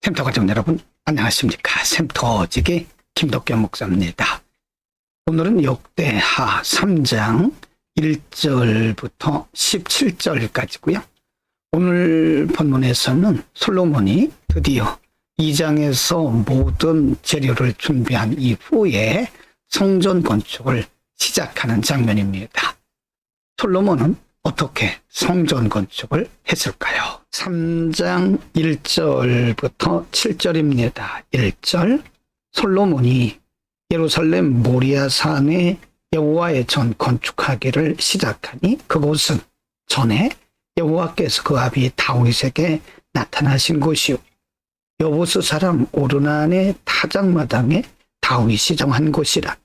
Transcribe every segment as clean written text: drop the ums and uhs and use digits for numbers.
샘터 가족 여러분 안녕하십니까. 샘터지기 김덕겸 목사입니다. 오늘은 역대하 3장 1절부터 17절까지고요. 오늘 본문에서는 솔로몬이 드디어 2장에서 모든 재료를 준비한 이후에 성전 건축을 시작하는 장면입니다. 솔로몬은 어떻게 성전 건축을 했을까요? 3장 1절부터 7절입니다. 1절, 솔로몬이 예루살렘 모리아산에 여호와의 전 건축하기를 시작하니 그곳은 전에 여호와께서 그 아비 다윗에게 나타나신 곳이요 여부스 사람 오르난의 타작마당에 다윗이 정한 곳이라.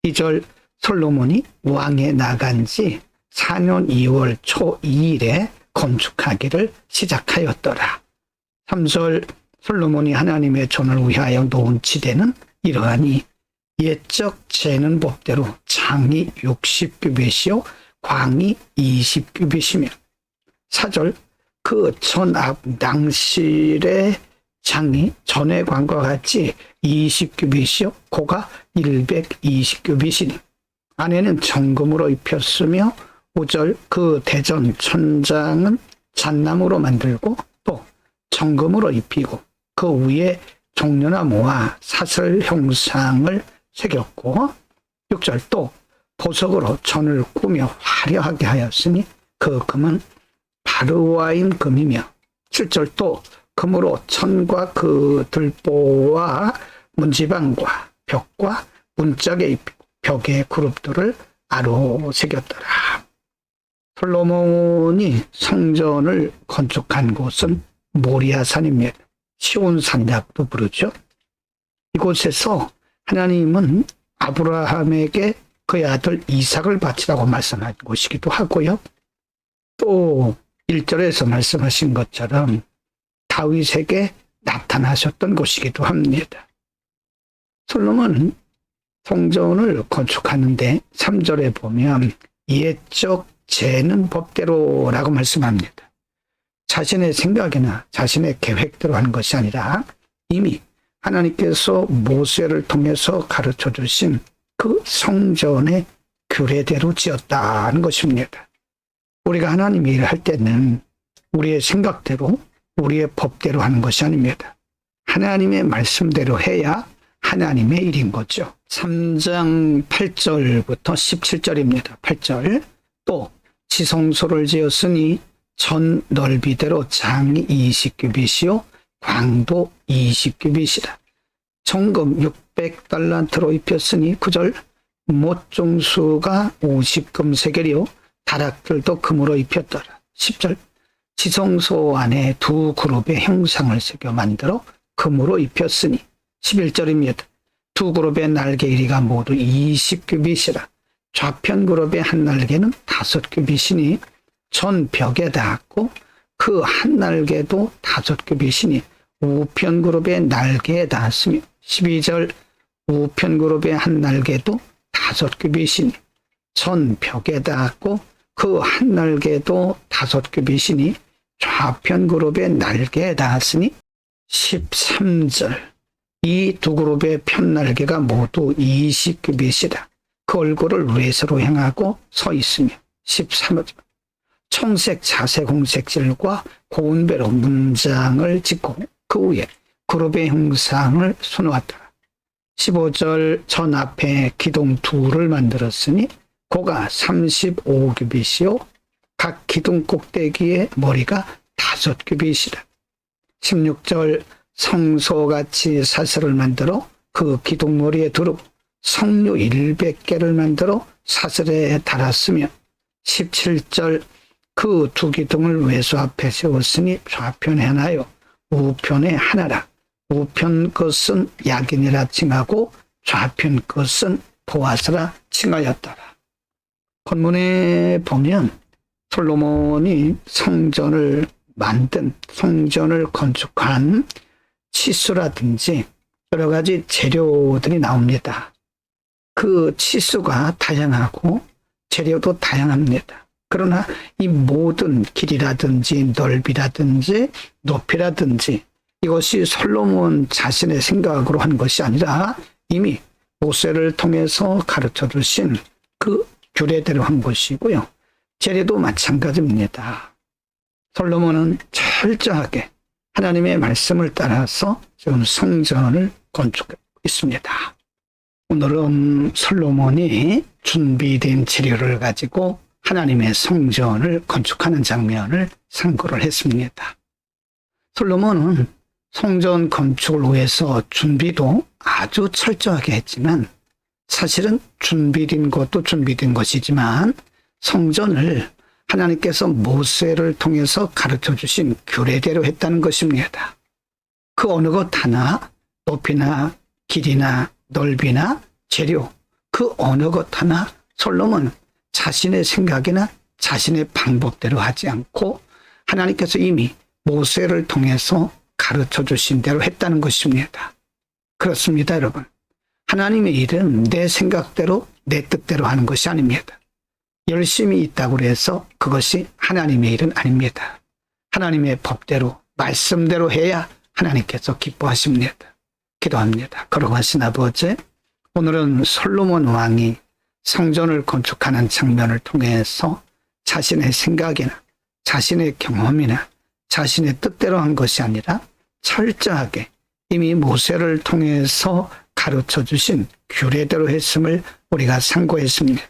2절, 솔로몬이 왕에 나간 지 4년 2월 초 2일에 건축하기를 시작하였더라. 3절, 솔로몬이 하나님의 전을 위하여 놓은 지대는 이러하니 옛적 재는 법대로 장이 60규빗이요 광이 20규빗이며 4절, 그 전 앞 낭실의 장이 전의 광과 같이 20규빗이요 고가 120규빗이니 안에는 정금으로 입혔으며 5절, 그 대전 천장은 잣나무로 만들고 또 정금으로 입히고 그 위에 종려나무와 사슬 형상을 새겼고 6절, 또 보석으로 전을 꾸며 화려하게 하였으니 그 금은 바르와임 금이며 7절, 또 금으로 천과 그 들보와 문지방과 벽과 문짝에 입히고 벽의 그룹들을 아로 새겼더라. 솔로몬이 성전을 건축한 곳은 모리아산입니다. 시온산이라고도 부르죠. 이곳에서 하나님은 아브라함에게 그의 아들 이삭을 바치라고 말씀한 곳이기도 하고요. 또 1절에서 말씀하신 것처럼 다윗에게 나타나셨던 곳이기도 합니다. 솔로몬은 성전을 건축하는데 3절에 보면 옛적 재는 법대로라고 말씀합니다. 자신의 생각이나 자신의 계획대로 하는 것이 아니라 이미 하나님께서 모세를 통해서 가르쳐 주신 그 성전의 규례대로 지었다는 것입니다. 우리가 하나님 일을 할 때는 우리의 생각대로 우리의 법대로 하는 것이 아닙니다. 하나님의 말씀대로 해야 하나님의 일인 거죠. 3장 8절부터 17절입니다. 8절, 또 지성소를 지었으니 전 넓이대로 장이 20규빗이요 광도 20규빗이라. 정금 600달란트로 입혔으니 9절, 못종수가 50금세겔이요 다락들도 금으로 입혔더라. 10절, 지성소 안에 두 그룹의 형상을 새겨 만들어 금으로 입혔으니 11절입니다. 두 그룹의 날개 길이가 모두 20규빗이라. 좌편 그룹의 한 날개는 5규빗이니 전 벽에 닿았고 그 한 날개도 5규빗이니 우편 그룹의 날개에 닿았으며 12절, 우편 그룹의 한 날개도 5규빗이니 전 벽에 닿았고 그 한 날개도 5규빗이니 좌편 그룹의 날개에 닿았으니 13절, 이 두 그룹의 편 날개가 모두 20규빗이라. 그 얼굴을 외서로 향하고 서 있으며 13절, 청색 자색 홍색질과 고운 배로 문장을 짓고 그 위에 그룹의 형상을 수놓았더라. 15절, 전 앞에 기둥 둘을 만들었으니 고가 35규빗이요 각 기둥 꼭대기의 머리가 5규빗이라. 16절, 성소같이 사슬을 만들어 그 기둥머리에 두르고 석류 100개를 만들어 사슬에 달았으며 17절, 그 두 기둥을 외수 앞에 세웠으니 좌편에 하나요 우편에 하나라. 우편 것은 야긴이라 칭하고 좌편 것은 보아스라 칭하였더라. 본문에 보면 솔로몬이 성전을 만든, 성전을 건축한 치수라든지 여러 가지 재료들이 나옵니다. 그 치수가 다양하고 재료도 다양합니다. 그러나 이 모든 길이라든지 넓이라든지 높이라든지 이것이 솔로몬 자신의 생각으로 한 것이 아니라 이미 모세를 통해서 가르쳐 주신 그 규례대로 한 것이고요. 제례도 마찬가지입니다. 솔로몬은 철저하게 하나님의 말씀을 따라서 지금 성전을 건축하고 있습니다. 오늘은 솔로몬이 준비된 재료를 가지고 하나님의 성전을 건축하는 장면을 상고를 했습니다. 솔로몬은 성전 건축을 위해서 준비도 아주 철저하게 했지만 사실은 준비된 것도 준비된 것이지만 성전을 하나님께서 모세를 통해서 가르쳐 주신 규례대로 했다는 것입니다. 그 어느 것 하나 높이나 길이나 넓이나 재료 그 어느 것 하나 솔로몬 자신의 생각이나 자신의 방법대로 하지 않고 하나님께서 이미 모세를 통해서 가르쳐 주신 대로 했다는 것입니다. 그렇습니다, 여러분. 하나님의 일은 내 생각대로 내 뜻대로 하는 것이 아닙니다. 열심히 있다고 해서 그것이 하나님의 일은 아닙니다. 하나님의 법대로 말씀대로 해야 하나님께서 기뻐하십니다. 기도합니다. 거룩하신 아버지, 오늘은 솔로몬 왕이 성전을 건축하는 장면을 통해서 자신의 생각이나 자신의 경험이나 자신의 뜻대로 한 것이 아니라 철저하게 이미 모세를 통해서 가르쳐 주신 규례대로 했음을 우리가 상고했습니다.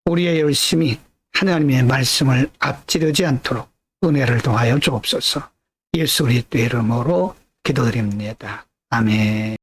우리의 열심이 하나님의 말씀을 앞지르지 않도록 은혜를 더하여 주옵소서. 예수 그리스도의 이름으로 기도드립니다. 아멘.